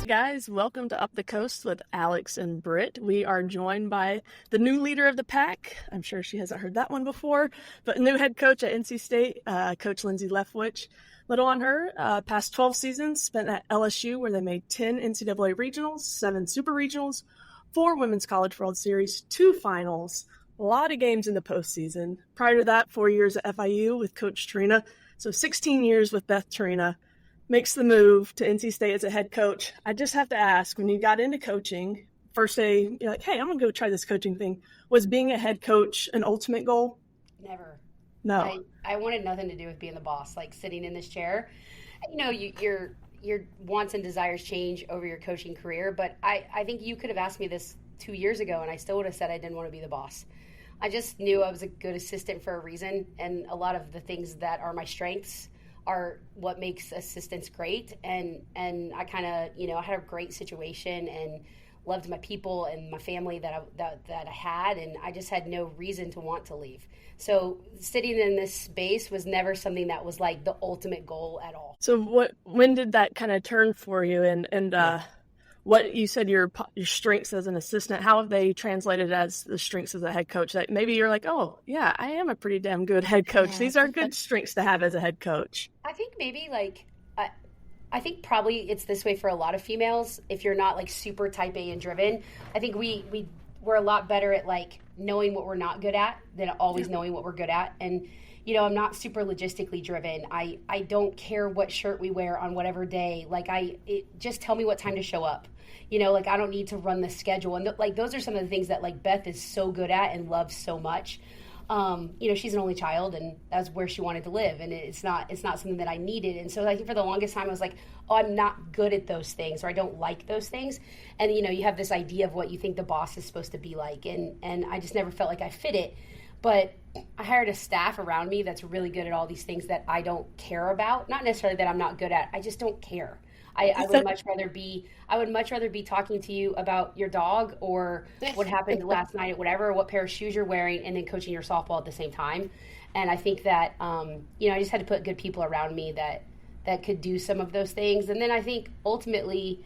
guys, welcome to Up the Coast with Alex and Britt. We are joined by the new leader of the pack. I'm sure she hasn't heard that one before, but new head coach at NC State, Coach Lindsay Leftwich. Little on her, past 12 seasons spent at LSU, where they made 10 NCAA regionals, 7 super regionals, 4 Women's College World Series, 2 finals, a lot of games in the postseason. Prior to that, 4 years at FIU with Coach Trina, so 16 years with Beth Trina. Makes the move to NC State as a head coach. I just have to ask, when you got into coaching, first day, you're like, hey, I'm going to go try this coaching thing. Was being a head coach an ultimate goal? Never. No. I wanted nothing to do with being the boss, like sitting in this chair. You know, your wants and desires change over your coaching career, but I think you could have asked me this 2 years ago, and I still would have said I didn't want to be the boss. I just knew I was a good assistant for a reason, and a lot of the things that are my strengths are what makes assistants great. And I kind of, I had a great situation and loved my people and my family that I had, and I just had no reason to want to leave. So sitting in this space was never something that was like the ultimate goal at all. So when did that kind of turn for you? And what you said your strengths as an assistant, how have they translated as the strengths as a head coach? That maybe you're like, oh yeah, I am a pretty damn good head coach. These are good strengths to have as a head coach. I think maybe I think probably it's this way for a lot of females. If you're not like super type A and driven, I think we're a lot better at like knowing what we're not good at than always knowing what we're good at. And I'm not super logistically driven. I don't care what shirt we wear on whatever day. Just tell me what time to show up. I don't need to run the schedule. And those are some of the things that like Beth is so good at and loves so much. She's an only child, and that's where she wanted to live, and it's not something that I needed. And so I think for the longest time I was like, oh, I'm not good at those things, or I don't like those things. And you have this idea of what you think the boss is supposed to be like, and I just never felt like I fit it. But I hired a staff around me that's really good at all these things that I don't care about. Not necessarily that I'm not good at, I just don't care. I would much rather be talking to you about your dog or what happened last night at whatever, or what pair of shoes you're wearing, and then coaching your softball at the same time. And I think that, I just had to put good people around me that could do some of those things. And then I think ultimately,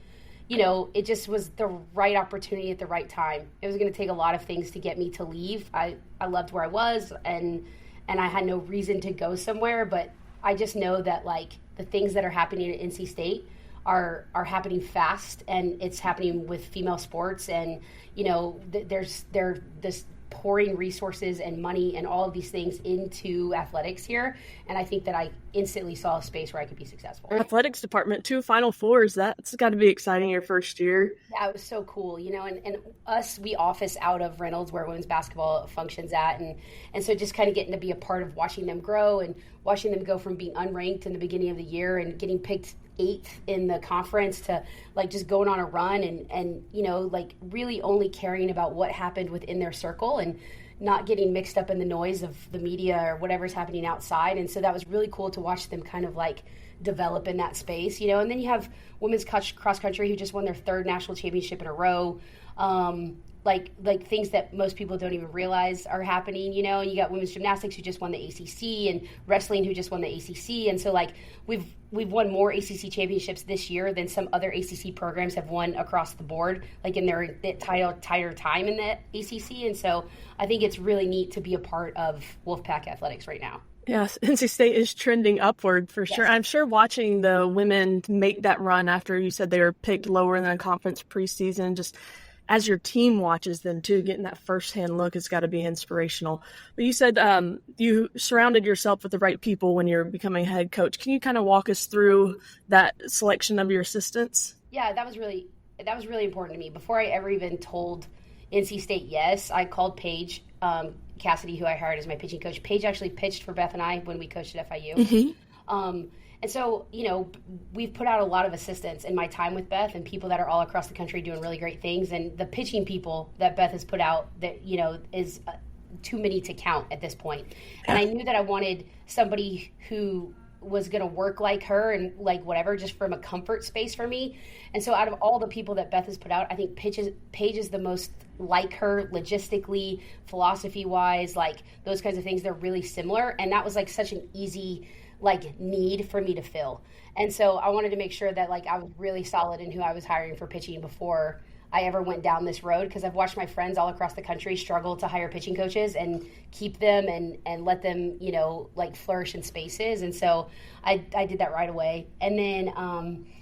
it just was the right opportunity at the right time. It was going to take a lot of things to get me to leave. I loved where I was, and I had no reason to go somewhere, but I just know that like the things that are happening at NC State are happening fast, and it's happening with female sports, and they're this pouring resources and money and all of these things into athletics here, and I think that I instantly saw a space where I could be successful. Athletics department, 2 Final Fours, that's got to be exciting your first year. Yeah, it was so cool, and we office out of Reynolds where women's basketball functions at, and so just kind of getting to be a part of watching them grow and watching them go from being unranked in the beginning of the year and getting picked 8th in the conference to like just going on a run and like really only caring about what happened within their circle and not getting mixed up in the noise of the media or whatever's happening outside. And so that was really cool to watch them kind of like develop in that space, and then you have women's cross country who just won their 3rd national championship in a row. Like things that most people don't even realize are happening, and you got women's gymnastics who just won the ACC, and wrestling who just won the ACC. And so like we've won more ACC championships this year than some other ACC programs have won across the board, like in their entire time in the ACC. And so I think it's really neat to be a part of Wolfpack athletics right now. Yes, NC State is trending upward for sure. I'm sure watching the women make that run after you said they were picked lower in the conference preseason, just as your team watches them too, getting that firsthand look has got to be inspirational. But you said you surrounded yourself with the right people when you're becoming a head coach. Can you kind of walk us through that selection of your assistants? Yeah, that was really important to me. Before I ever even told NC State yes, I called Paige Cassidy, who I hired as my pitching coach. Paige actually pitched for Beth and I when we coached at FIU. Mm-hmm. And so, we've put out a lot of assistants in my time with Beth and people that are all across the country doing really great things. And the pitching people that Beth has put out that, is too many to count at this point. And I knew that I wanted somebody who was going to work like her and like whatever, just from a comfort space for me. And so out of all the people that Beth has put out, I think Paige is the most like her logistically, philosophy wise, like those kinds of things. They're really similar. And that was like such an easy like need for me to fill. And so I wanted to make sure that like I was really solid in who I was hiring for pitching before I ever went down this road, because I've watched my friends all across the country struggle to hire pitching coaches and keep them and let them, you know, like flourish in spaces. And so I did that right away. And then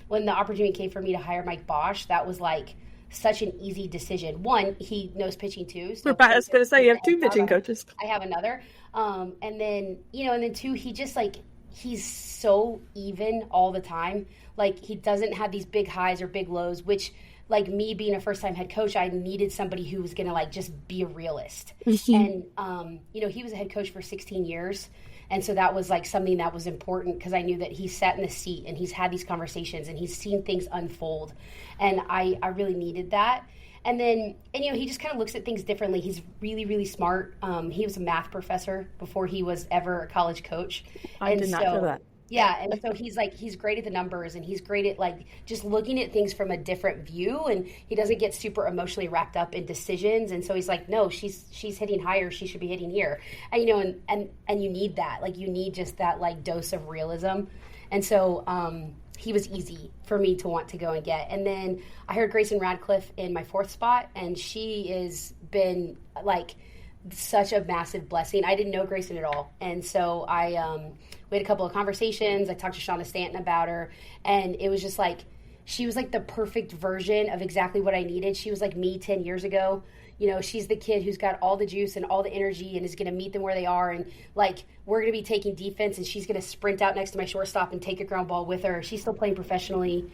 when the opportunity came for me to hire Mike Bosch, that was like such an easy decision. One, he knows pitching too. So I was going to say, you have two pitching coaches. I have another. And then, you know, and then two, he just like, he's so even all the time. Like he doesn't have these big highs or big lows, which like me being a first time head coach, I needed somebody who was going to like just be a realist. And, you know, he was a head coach for 16 years. And so that was like something that was important, because I knew that he sat in the seat and he's had these conversations and he's seen things unfold. And I really needed that. And then, and, you know, he just kind of looks at things differently. He's really, really smart. He was a math professor before he was ever a college coach. I did not know that. Yeah, and so he's great at the numbers, and he's great at like just looking at things from a different view, and he doesn't get super emotionally wrapped up in decisions. And so he's like, no, she's hitting higher, she should be hitting here. And, you know, and you need that. Like you need just that like dose of realism. And so he was easy for me to want to go and get. And then I heard Grayson Radcliffe in my fourth spot, and she has been like such a massive blessing. I didn't know Grayson at all. And so we had a couple of conversations. I talked to Shauna Stanton about her, and it was just like, she was like the perfect version of exactly what I needed. She was like me 10 years ago. You know, she's the kid who's got all the juice and all the energy and is going to meet them where they are. And like, we're going to be taking defense, and she's going to sprint out next to my shortstop and take a ground ball with her. She's still playing professionally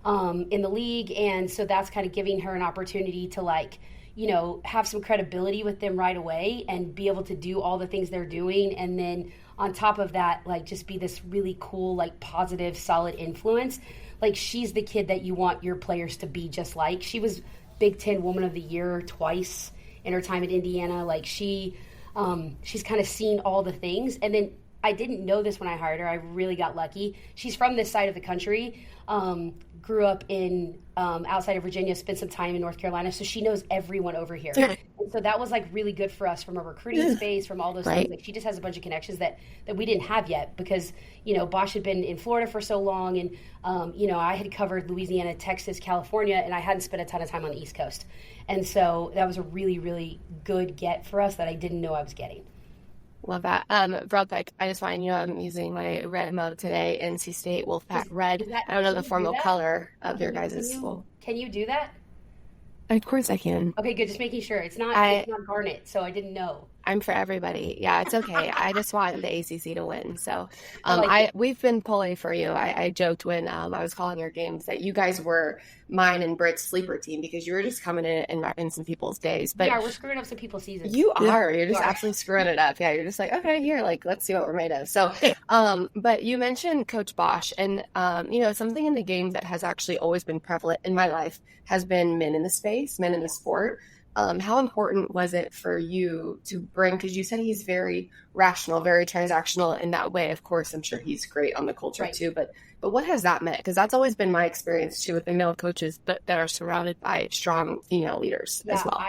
in the league. And so that's kind of giving her an opportunity to like, you know, have some credibility with them right away and be able to do all the things they're doing. And then on top of that, like just be this really cool, like positive, solid influence. Like she's the kid that you want your players to be just like. She was Big Ten Woman of the Year twice in her time at Indiana. Like she's kind of seen all the things. And then I didn't know this when I hired her. I really got lucky. She's from this side of the country. Grew up in outside of Virginia, spent some time in North Carolina, so she knows everyone over here. And so that was like really good for us from a recruiting space, from all those things. Like she just has a bunch of connections that we didn't have yet, because you know Bosch had been in Florida for so long, and you know I had covered Louisiana, Texas, California, and I hadn't spent a ton of time on the East Coast, and so that was a really, really good get for us that I didn't know I was getting. Love that. Real quick, I just want you to know I'm using my red mug today, NC State Wolfpack red. I don't know the formal color of your guys' school. Can you do that? Of course I can. Okay, good. Just making sure. It's not garnet, so I didn't know. I'm for everybody. Yeah, it's okay. I just want the ACC to win. So we've been pulling for you. I joked when I was calling your games that you guys were mine and Britt's sleeper team, because you were just coming in and wrecking some people's days. But yeah, we're screwing up some people's seasons. You are. You're just absolutely screwing it up. Yeah, you're just like, okay, here, like, let's see what we're made of. So, but you mentioned Coach Bosch, and you know, something in the game that has actually always been prevalent in my life has been men in the space, men in the sport. How important was it for you to bring, because you said he's very rational, very transactional in that way. Of course, I'm sure he's great on the culture too, but what has that meant? Because that's always been my experience too with the male coaches that are surrounded by strong female leaders as well.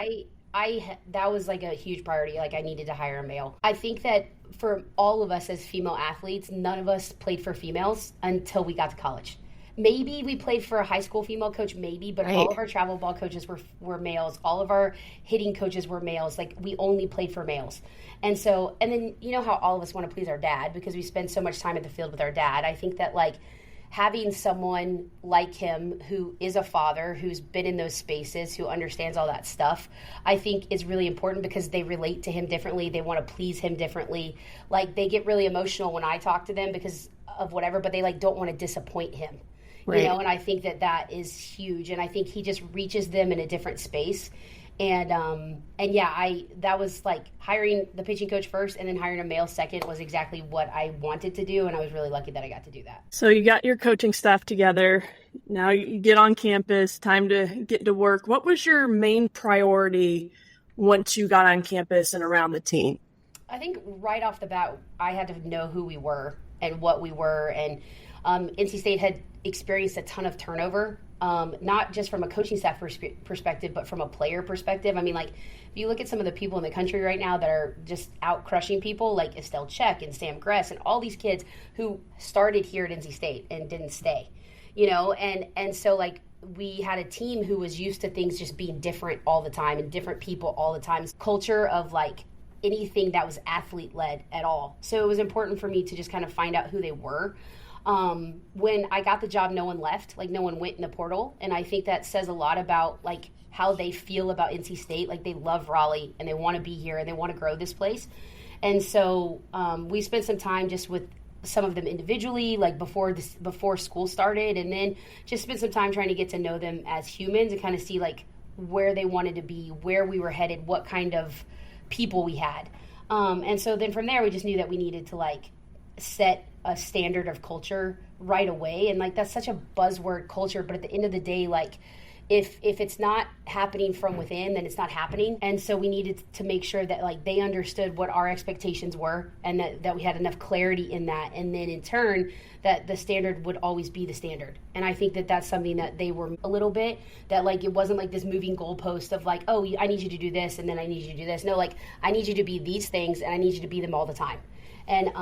That was like a huge priority. Like I needed to hire a male. I think that for all of us as female athletes, none of us played for females until we got to college. Maybe we played for a high school female coach, maybe, but all of our travel ball coaches were males. All of our hitting coaches were males. Like, we only played for males. And so, and then, you know how all of us want to please our dad because we spend so much time at the field with our dad. I think that, like, having someone like him who is a father, who's been in those spaces, who understands all that stuff, I think is really important because they relate to him differently. They want to please him differently. Like, they get really emotional when I talk to them because of whatever, but they, like, don't want to disappoint him. Right. You know, and I think that is huge. And I think he just reaches them in a different space. And yeah, that was like hiring the pitching coach first and then hiring a male second was exactly what I wanted to do. And I was really lucky that I got to do that. So you got your coaching staff together. Now you get on campus, time to get to work. What was your main priority once you got on campus and around the team? I think right off the bat, I had to know who we were and what we were. And NC State had experienced a ton of turnover, not just from a coaching staff perspective, but from a player perspective. I mean, like, if you look at some of the people in the country right now that are just out crushing people, like Estelle Check and Sam Gress and all these kids who started here at NC State and didn't stay, and so, like, we had a team who was used to things just being different all the time and different people all the time. Culture of, like, anything that was athlete-led at all. So it was important for me to just kind of find out who they were. When I got the job, no one left. Like, no one went in the portal. And I think that says a lot about, like, how they feel about NC State. Like, they love Raleigh and they want to be here and they want to grow this place. And so we spent some time just with some of them individually, like before school started, and then just spent some time trying to get to know them as humans and kind of see, like, where they wanted to be, where we were headed, what kind of people we had. And so then from there, we just knew that we needed to, like, set a standard of culture right away. And, like, that's such a buzzword, culture, but at the end of the day, like, if it's not happening from within, then it's not happening. And so we needed to make sure that, like, they understood what our expectations were and that we had enough clarity in that. And then in turn, that the standard would always be the standard. And I think that that's something that they were a little bit, that, like, it wasn't like this moving goalpost of, like, oh, I need you to do this and then I need you to do this. No, like, I need you to be these things and I need you to be them all the time. And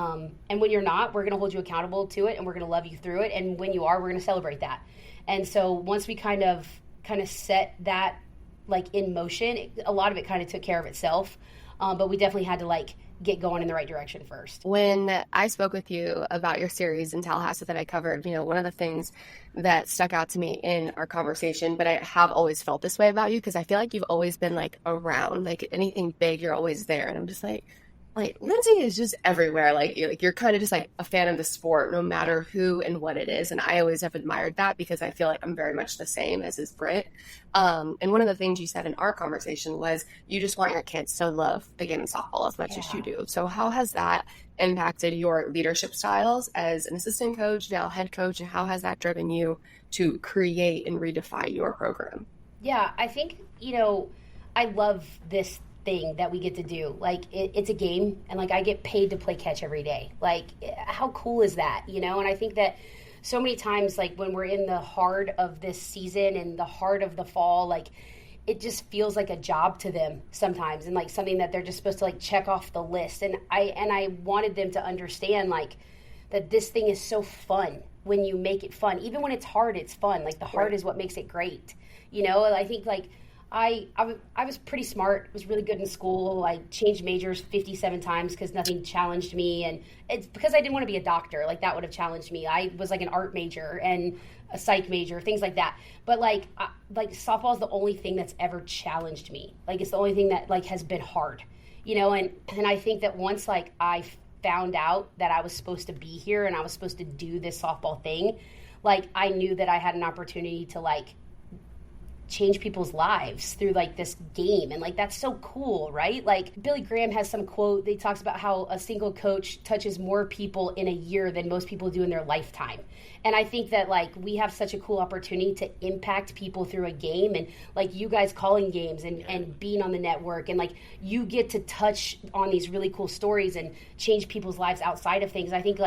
when you're not, we're going to hold you accountable to it and we're going to love you through it. And when you are, we're going to celebrate that. And so once we kind of set that, like, in motion, a lot of it kind of took care of itself. But we definitely had to, like, get going in the right direction first. When I spoke with you about your series in Tallahassee that I covered, one of the things that stuck out to me in our conversation, but I have always felt this way about you because I feel like you've always been, like, around, like, anything big, you're always there. And I'm just like, Lindsay is just everywhere. Like you're kind of just, like, a fan of the sport, no matter who and what it is. And I always have admired that because I feel like I'm very much the same as is Britt. And one of the things you said in our conversation was you just want your kids to love the game of softball as much as you do. So how has that impacted your leadership styles as an assistant coach, now head coach, and how has that driven you to create and redefine your program? Yeah, I think, I love this thing that we get to do. Like, it's a game, and, like, I get paid to play catch every day. Like, how cool is that? And I think that so many times, like, when we're in the heart of this season and the heart of the fall, like, it just feels like a job to them sometimes, and, like, something that they're just supposed to, like, check off the list. And I wanted them to understand, like, that this thing is so fun when you make it fun. Even when it's hard, it's fun. Like, the hard is what makes it great. I think, like, I was pretty smart, was really good in school. I changed majors 57 times because nothing challenged me. And it's because I didn't want to be a doctor. Like, that would have challenged me. I was, like, an art major and a psych major, things like that. But, like softball is the only thing that's ever challenged me. Like, it's the only thing that, like, has been hard, and I think that once, like, I found out that I was supposed to be here and I was supposed to do this softball thing, like, I knew that I had an opportunity to, like, change people's lives through, like, this game. And, like, that's so cool, right? Like, Billy Graham has some quote that talks about how a single coach touches more people in a year than most people do in their lifetime. And I think that, like, we have such a cool opportunity to impact people through a game, and, like, you guys calling games and being on the network, and, like, you get to touch on these really cool stories and change people's lives outside of things. I think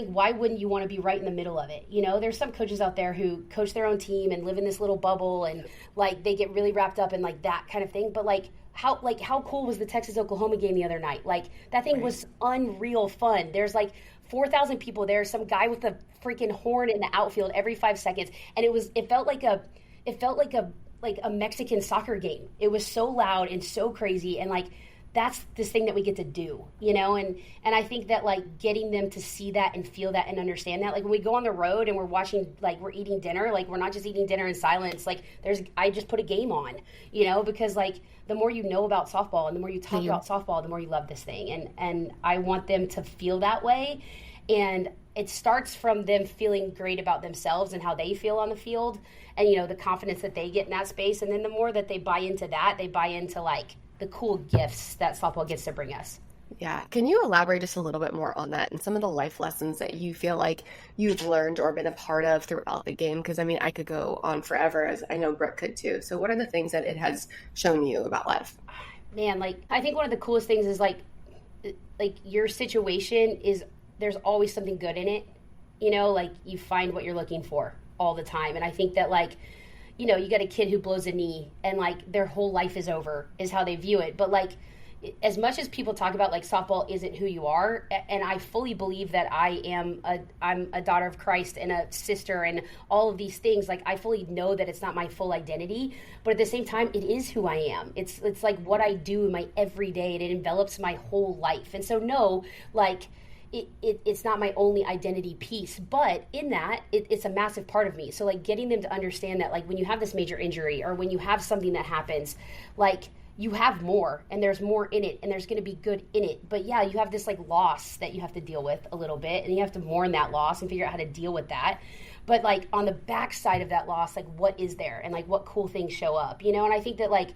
why wouldn't you want to be right in the middle of it? There's some coaches out there who coach their own team and live in this little bubble, and, like, they get really wrapped up in, like, that kind of thing. But, how cool was the Texas-Oklahoma game the other night? Like, that thing was unreal fun. There's, like, 4,000 people there, some guy with a freaking horn in the outfield every 5 seconds. And it felt like a Mexican soccer game. It was so loud and so crazy. And, like, that's this thing that we get to do, and I think that, like, getting them to see that and feel that and understand that, like, when we go on the road and we're watching, like, we're eating dinner, like, we're not just eating dinner in silence. Like, I just put a game on, because, like, the more you know about softball and the more you talk about softball, the more you love this thing. And I want them to feel that way. And it starts from them feeling great about themselves and how they feel on the field and, the confidence that they get in that space. And then the more that they buy into that, they buy into, like, the cool gifts that softball gets to bring us. Yeah. Can you elaborate just a little bit more on that and some of the life lessons that you feel like you've learned or been a part of throughout the game? Because, I mean, I could go on forever, as I know Brooke could too. So what are the things that it has shown you about life? Man, like, I think one of the coolest things is, like your situation is, there's always something good in it. you know, like you find what you're looking for all the time. And I think that like, you know, you got a kid who blows a knee and like their whole life is over is how they view it. But like, as much as people talk about like softball isn't who you are, and I fully believe that I'm a daughter of Christ and a sister and all of these things, like I fully know that it's not my full identity, but at the same time it is who I am. It's like what I do in my everyday, and it envelops my whole life. And so no, like it's not my only identity piece, but in that it's a massive part of me. So like getting them to understand that like when you have this major injury or when you have something that happens, like you have more and there's more in it and there's going to be good in it. But yeah, you have this like loss that you have to deal with a little bit, and you have to mourn that loss and figure out how to deal with that. But like on the backside of that loss, like what is there and like what cool things show up, you know? And I think that like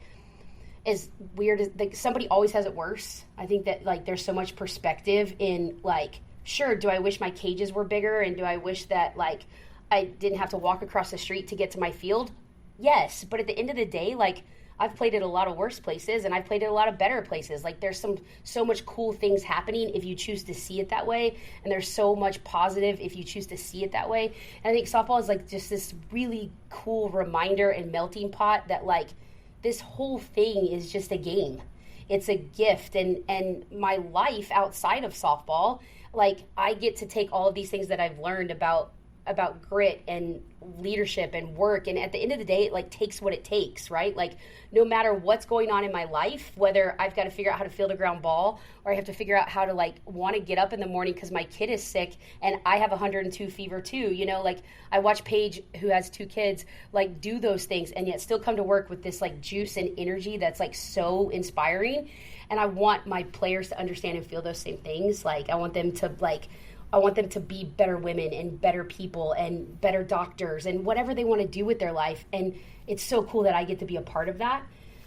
as weird as like somebody always has it worse. I think that like there's so much perspective in like, sure, do I wish my cages were bigger, and do I wish that like I didn't have to walk across the street to get to my field? Yes, but at the end of the day, like I've played at a lot of worse places and I've played at a lot of better places. Like there's so much cool things happening if you choose to see it that way. And there's so much positive if you choose to see it that way. And I think softball is like just this really cool reminder and melting pot that like this whole thing is just a game. It's a gift. And my life outside of softball, like I get to take all of these things that I've learned about grit and leadership and work, and at the end of the day it like takes what it takes, right? Like no matter what's going on in my life, whether I've got to figure out how to field a ground ball or I have to figure out how to like want to get up in the morning because my kid is sick and I have 102 fever too, you know, like I watch Paige, who has 2 kids, like do those things and yet still come to work with this like juice and energy that's like so inspiring. And I want my players to understand and feel those same things. Like I want them to be better women and better people and better doctors and whatever they want to do with their life. And it's so cool that I get to be a part of that,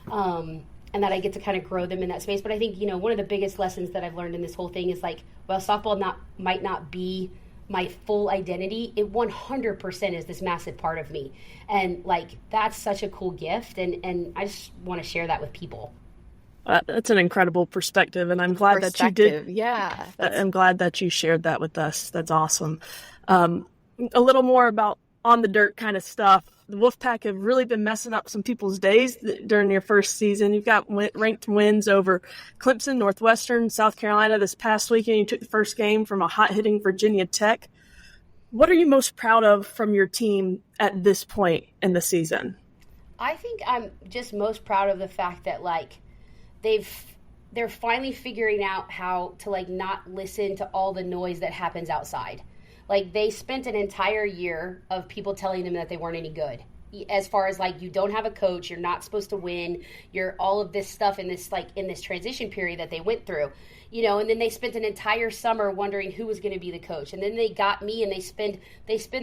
and that I get to kind of grow them in that space. But I think, you know, one of the biggest lessons that I've learned in this whole thing is like, well, softball might not be my full identity. It 100% is this massive part of me. And like, that's such a cool gift. And I just want to share that with people. That's an incredible perspective, and I'm glad that you did. Yeah, I'm glad that you shared that with us. That's awesome. A little more about on the dirt kind of stuff. The Wolfpack have really been messing up some people's days during your first season. You've got ranked wins over Clemson, Northwestern, South Carolina this past weekend. You took the first game from a hot-hitting Virginia Tech. What are you most proud of from your team at this point in the season? I think I'm just most proud of the fact that like they're finally figuring out how to like not listen to all the noise that happens outside. Like they spent an entire year of people telling them that they weren't any good. As far as like, you don't have a coach, you're not supposed to win, you're all of this stuff in this transition period that they went through, you know. And then they spent an entire summer wondering who was going to be the coach. And then they got me, and they spend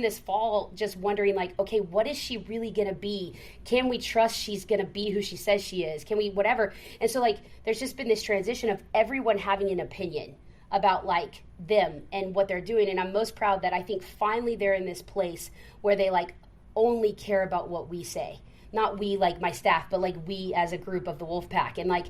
this fall just wondering like, okay, what is she really going to be? Can we trust she's going to be who she says she is? Can we, whatever? And so like, there's just been this transition of everyone having an opinion about like them and what they're doing. And I'm most proud that I think finally they're in this place where they like only care about what we say. Not we, like my staff, but like we as a group of the Wolfpack. And like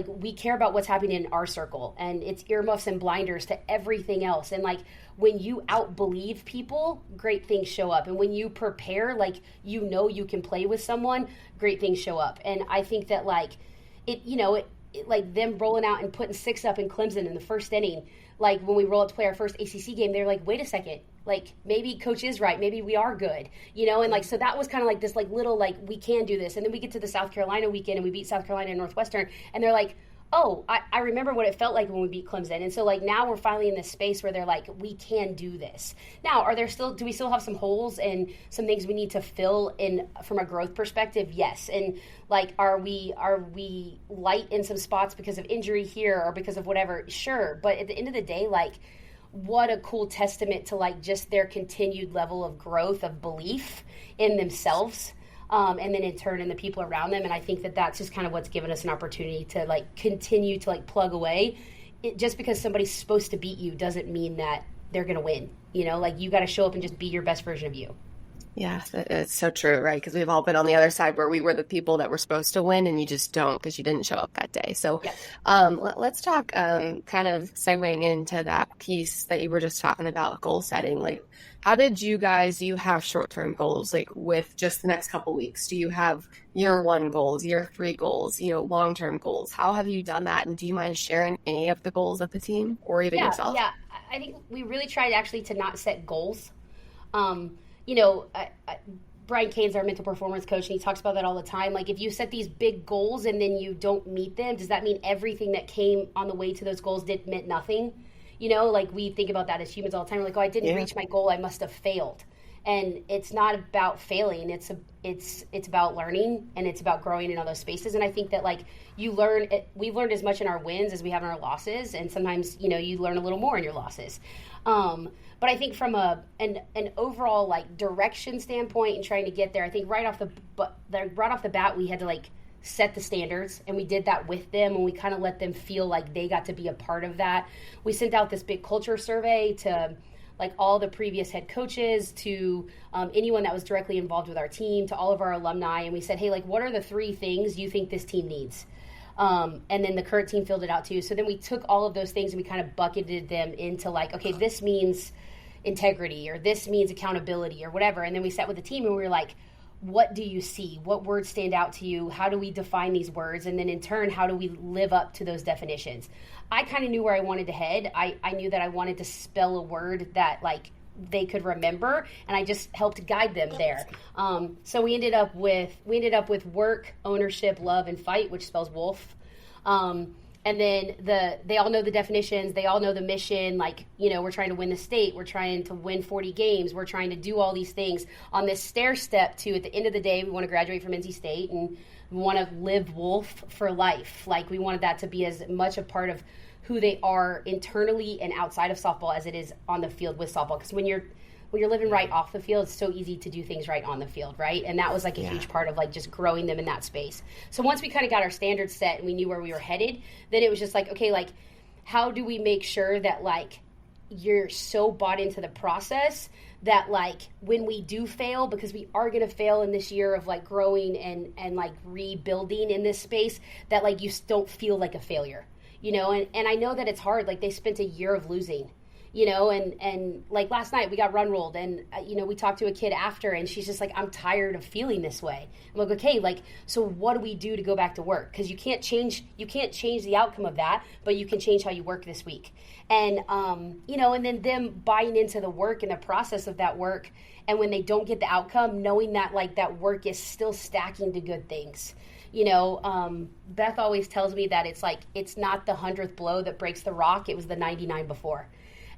we care about what's happening in our circle, and it's earmuffs and blinders to everything else. And like when you outbelieve people, great things show up. And when you prepare, like, you know, you can play with someone, great things show up. And I think that like it, you know, it like them rolling out and putting 6 up in Clemson in the first inning, like when we roll up to play our first ACC game, they're like, wait a second, like maybe coach is right, maybe we are good, you know. And like, so that was kind of like this like little like, we can do this. And then we get to the South Carolina weekend and we beat South Carolina and Northwestern, and they're like, oh, I remember what it felt like when we beat Clemson. And so like now we're finally in this space where they're like, we can do this. Now, do we still have some holes and some things we need to fill in from a growth perspective? Yes. And like, are we light in some spots because of injury here or because of whatever? Sure. But at the end of the day, like, what a cool testament to like just their continued level of growth, of belief in themselves. And then in turn in the people around them. And I think that that's just kind of what's given us an opportunity to like continue to like plug away. Just because somebody's supposed to beat you doesn't mean that they're going to win. You know, like you got to show up and just be your best version of you. Yeah, it's so true, right? Because we've all been on the other side where we were the people that were supposed to win and you just don't because you didn't show up that day. So Yep. let's talk kind of segueing into that piece that you were just talking about, goal setting. Like, how did you have short-term goals, like with just the next couple weeks? Do you have year 1 goals, year 3 goals, long-term goals? How have you done that? And do you mind sharing any of the goals of the team or even yourself? Yeah. I think we really tried actually to not set goals. You know, Brian Kane's our mental performance coach, and he talks about that all the time. Like, if you set these big goals and then you don't meet them, does that mean everything that came on the way to those goals meant nothing? You know, like, we think about that as humans all the time. We're like, oh, I didn't reach my goal, I must have failed. And it's not about failing. It's about learning, and it's about growing in all those spaces. And I think that, like, we've learned as much in our wins as we have in our losses, and sometimes, you learn a little more in your losses. But I think from an overall, like, direction standpoint and trying to get there, I think right off the bat we had to, like, set the standards, and we did that with them, and we kind of let them feel like they got to be a part of that. We sent out this big culture survey to, like, all the previous head coaches, to anyone that was directly involved with our team, to all of our alumni, and we said, hey, like, what are the 3 things you think this team needs? And then the current team filled it out too. So then we took all of those things and we kind of bucketed them into, like, okay, this means integrity, or this means accountability, or whatever. And then we sat with the team and we were like, what do you see? What words stand out to you? How do we define these words? And then in turn, how do we live up to those definitions? I kind of knew where I wanted to head. I knew that I wanted to spell a word that, like, they could remember, and I just helped guide them there. So we ended up with work, ownership, love, and fight, which spells wolf. And then they all know the definitions. They all know the mission. Like, we're trying to win the state. We're trying to win 40 games. We're trying to do all these things on this stair step to, at the end of the day, we want to graduate from NC State, and we want to live Wolf for life. Like, we wanted that to be as much a part of who they are internally and outside of softball as it is on the field with softball. Because when you're living right off the field, it's so easy to do things right on the field, right? And that was, like, a huge part of, like, just growing them in that space. So once we kind of got our standards set and we knew where we were headed, then it was just like, okay, like, how do we make sure that, like, you're so bought into the process that, like, when we do fail, because we are going to fail in this year of, like, growing and like rebuilding in this space, that, like, you don't feel like a failure, and I know that it's hard. Like, they spent a year of losing, and like last night we got run rolled, and we talked to a kid after, and she's just like, I'm tired of feeling this way. I'm like, okay, like, so what do we do to go back to work? Because you can't change the outcome of that, but you can change how you work this week. And and then them buying into the work and the process of that work, and when they don't get the outcome, knowing that, like, that work is still stacking to good things. Beth always tells me that it's like, it's not the 100th blow that breaks the rock, it was the 99 before.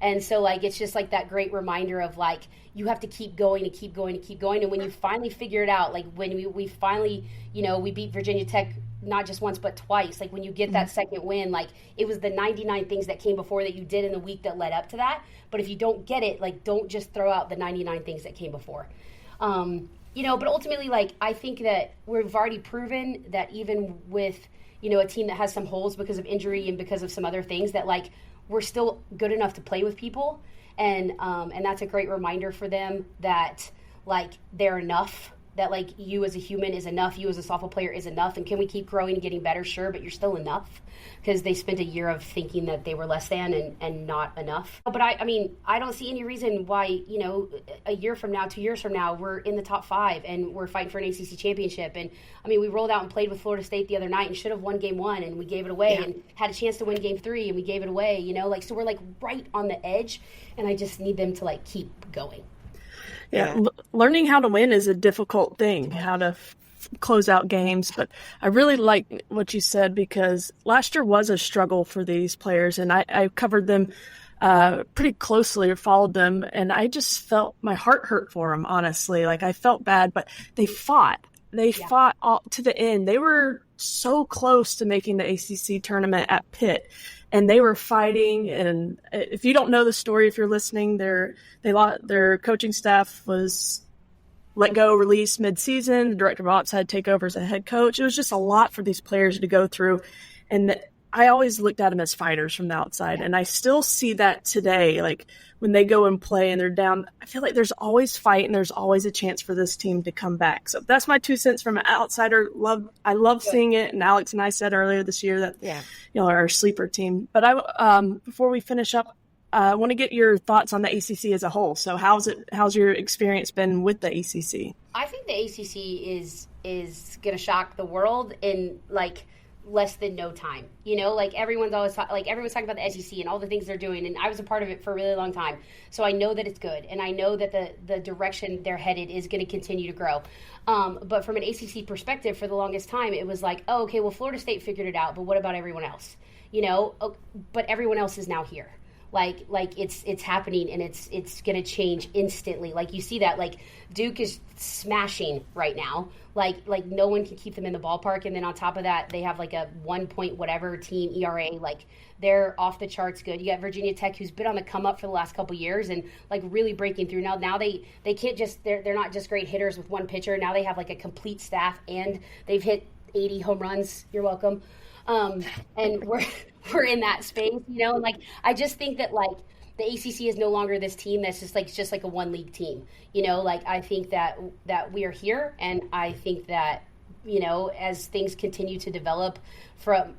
And so, like, it's just, like, that great reminder of, like, you have to keep going and keep going and keep going. And when you finally figure it out, like, when we finally, we beat Virginia Tech not just once but twice. Like, when you get that second win, like, it was the 99 things that came before that you did in the week that led up to that. But if you don't get it, like, don't just throw out the 99 things that came before. But ultimately, like, I think that we've already proven that even with, a team that has some holes because of injury and because of some other things, that, like, we're still good enough to play with people. And that's a great reminder for them that, like, they're enough, that, like, you as a human is enough, you as a softball player is enough. And can we keep growing and getting better? Sure, but you're still enough, because they spent a year of thinking that they were less than and not enough. But I don't see any reason why, a year from now, 2 years from now, we're in the top 5 and we're fighting for an ACC championship. And we rolled out and played with Florida State the other night and should have won game 1, and we gave it away, and had a chance to win game 3 and we gave it away, so we're, like, right on the edge, and I just need them to, like, keep going. Yeah, learning how to win is a difficult thing, how to close out games. But I really like what you said, because last year was a struggle for these players, and I covered them pretty closely, or followed them, and I just felt my heart hurt for them, honestly. Like, I felt bad, but they fought. They fought all to the end. They were so close to making the ACC tournament at Pitt, and they were fighting. And if you don't know the story, if you're listening, their coaching staff was let go, released mid-season. The director of ops had to take over as a head coach. It was just a lot for these players to go through. And I always looked at them as fighters from the outside, and I still see that today. Like when they go and play and they're down, I feel like there's always fight and there's always a chance for this team to come back. So that's my 2 cents from an outsider. I love seeing it. And Alex and I said earlier this year that our sleeper team. But before we finish up, I want to get your thoughts on the ACC as a whole. So how's your experience been with the ACC? I think the ACC is going to shock the world in like less than no time. Like everyone's talking about the SEC and all the things they're doing, and I was a part of it for a really long time. So I know that it's good, and I know that the direction they're headed is going to continue to grow. But from an ACC perspective, for the longest time, it was like, oh, okay, well, Florida State figured it out, but what about everyone else? But everyone else is now here. Like it's happening, and it's going to change instantly. Like you see that, like Duke is smashing right now. Like no one can keep them in the ballpark, and then on top of that, they have like a 1 point whatever team ERA. Like they're off the charts good. You got Virginia Tech, who's been on the come up for the last couple years and like really breaking through. Now they can't just they're not just great hitters with one pitcher. Now they have like a complete staff, and they've hit 80 home runs. You're welcome. And we're in that space, and like I just think that like the ACC is no longer this team that's just like a one league team, like I think that we are here, and I think that as things continue to develop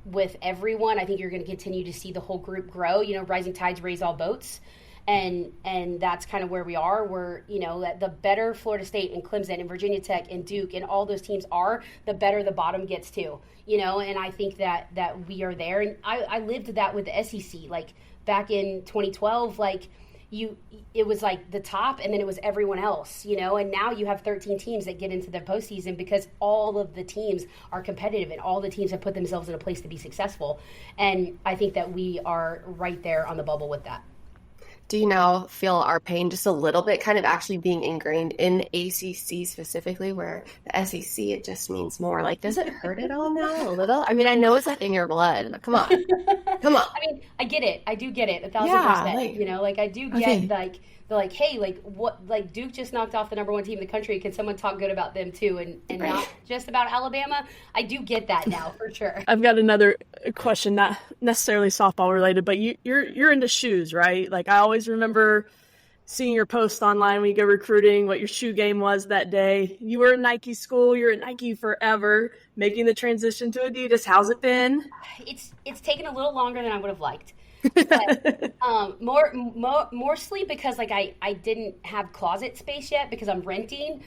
with everyone, I think you're going to continue to see the whole group grow. Rising tides raise all boats. And that's kind of where we are. We're, the better Florida State and Clemson and Virginia Tech and Duke and all those teams are, the better the bottom gets too, and I think that we are there. And I lived that with the SEC, like back in 2012, like it was like the top and then it was everyone else, and now you have 13 teams that get into the postseason because all of the teams are competitive and all the teams have put themselves in a place to be successful. And I think that we are right there on the bubble with that. Do you now feel our pain just a little bit kind of actually being ingrained in ACC specifically, where the SEC, it just means more? Like, does it hurt at all now a little? I mean, I know it's like in your blood. Come on. I mean, I get it. I do get it 1,000%. Like I do get like, hey, like what, like Duke just knocked off the number one team in the country. Can someone talk good about them too? And right. Not just about Alabama. I do get that now for sure. I've got another question, not necessarily softball related, but you're into shoes, right? Like I always remember seeing your post online when you go recruiting, what your shoe game was that day. You were at Nike school. You're at Nike forever, making the transition to Adidas. How's it been? It's taken a little longer than I would have liked. But mostly because like I didn't have closet space yet because I'm renting.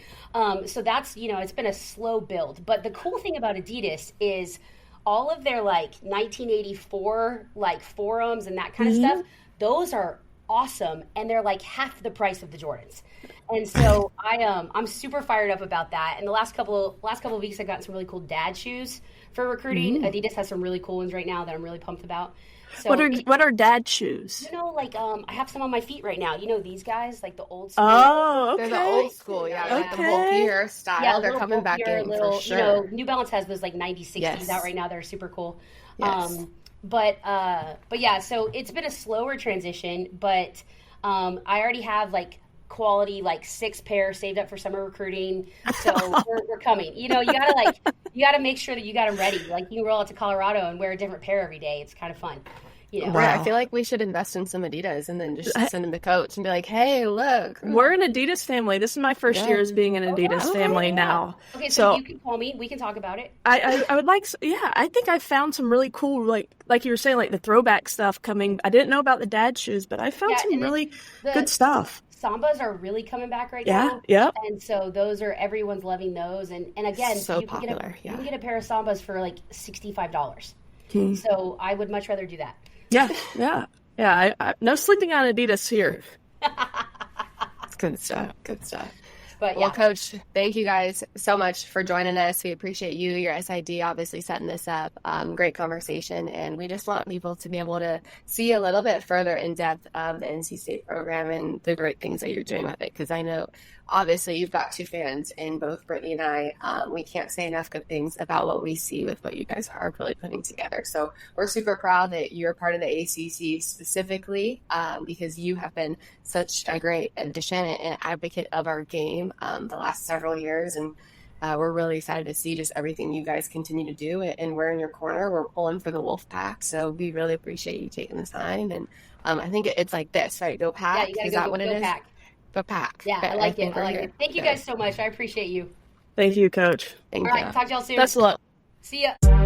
So that's, it's been a slow build. But the cool thing about Adidas is all of their like 1984 like forums and that kind of stuff, those are awesome, and they're like half the price of the Jordans. And so I'm super fired up about that. And the last couple of weeks I've gotten some really cool dad shoes for recruiting. Adidas has some really cool ones right now that I'm really pumped about. So what are dad shoes? Like I have some on my feet right now. These guys, like the old school. Oh, okay. They're the old school, like the bulkier style. Yeah, they're coming back in for sure. New Balance has those like 90-60s out right now. They're super cool. Yes. But yeah, so it's been a slower transition, but I already have like quality like 6 pair saved up for summer recruiting. So we're coming. You gotta make sure that you got them ready. Like you can roll out to Colorado and wear a different pair every day. It's kind of fun. Wow. Right. I feel like we should invest in some Adidas and then just send them to coach and be like, hey, look. We're an Adidas family. This is my first year as being an Adidas family now. Okay, so you can call me. We can talk about it. I would like, I think I found some really cool, like you were saying, like the throwback stuff coming. I didn't know about the dad shoes, but I found some really good stuff. Sambas are really coming back right now. Yeah. And so everyone's loving those. And again, so you popular. You can get a pair of Sambas for like $65. So I would much rather do that. Yeah. I no sleeping on Adidas here. It's good stuff. But Well, Coach, thank you guys so much for joining us. We appreciate you, your SID, obviously setting this up. Great conversation. And we just want people to be able to see a little bit further in depth of the NC State program and the great things that you're doing with it. Because I know, obviously, you've got 2 fans in both Brittany and I. We can't say enough good things about what we see with what you guys are really putting together. So we're super proud that you're part of the ACC specifically because you have been such a great addition and advocate of our game the last several years. And we're really excited to see just everything you guys continue to do, and we're in your corner. We're pulling for the Wolfpack, so we really appreciate you taking the time. And I think it's like this, right? Go Pack. Yeah, you gotta is go, that what go it is? Pack. Go Pack. Yeah, I like it. I like it. Thank you Good. guys so much. I appreciate you. Thank you, Coach. Thank All you. right, talk to y'all soon. Best of luck. See ya.